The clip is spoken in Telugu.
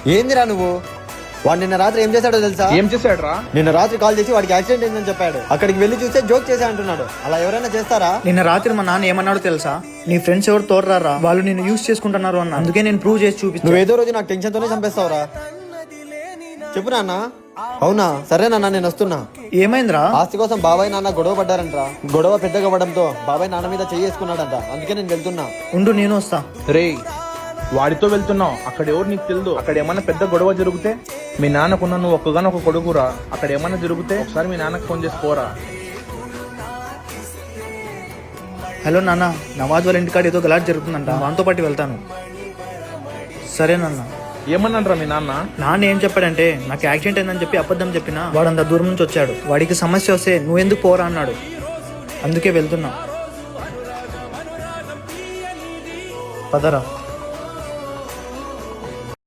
ఏందిరా నువ్వు? వాడు నిన్న రాత్రి ఏం చేశాడో తెలుసా? ఏం చేశాడు రా? నిన్న రాత్రి కాల్ చేసి వాడికి యాక్సిడెంట్ అయిందని చెప్పాడు. అక్కడికి వెళ్లి చూస్తే జోక్ చేసా అంటున్నాడు. అలా ఎవరైనా చేస్తారా? నిన్న రాత్రి మా నాన్న ఏమన్నాడో తెలుసా? నీ ఫ్రెండ్స్ ఎవరు తోడరారా, వాళ్ళు నిన్ను యూజ్ చేసుకుంటున్నారు అన్న. అందుకే నేను ప్రూవ్ చేసి చూపిస్తాను. నువ్వు ఏదో రోజు నాకు టెన్షన్ తోనే చంపేస్తావురా. చెప్పు నాన్న. అవునా, సరే నాన్న, నేను వస్తున్నా. ఏమైందిరా? ఆస్తి కోసం బాబాయ్ నాన్న గొడవ పడ్డారంట్రా. గొడవ పెద్దగా అవ్వడంతో బాబాయ్ నాన్న మీద చెయ్యేసుకున్నాడంట. అందుకే నేను వెళ్తున్నా. ఉండు, నేను వస్తా. రే, వాడితో వెళ్తున్నావు, అక్కడ ఎవరు నీకు తెలియదు. అక్కడ ఏమన్నా పెద్ద గొడవ జరిగితే మీ నాన్నకున్న నువ్వు ఒక్కగానో ఒక కొడుకురా. అక్కడ ఏమన్నా జరిగితే ఒకసారి మీ నాన్నకు ఫోన్ చేసి పోరా. హలో నాన్న, నవాజ్ వాళ్ళ ఇంటికాడ ఏదో గలాట్ జరుగుతుందంట, వాంతో పాటు వెళ్తాను. సరే నాన్న. ఏమన్నాడ్రా మీ నాన్న? నాన్న ఏం చెప్పాడంటే, నాకు యాక్సిడెంట్ అయిందని చెప్పి అబద్ధం చెప్పినా వాడు అంత దూరం నుంచి వచ్చాడు. వాడికి సమస్య వస్తే నువ్వెందుకు పోరా అన్నాడు. అందుకే వెళ్తున్నా. పదరా.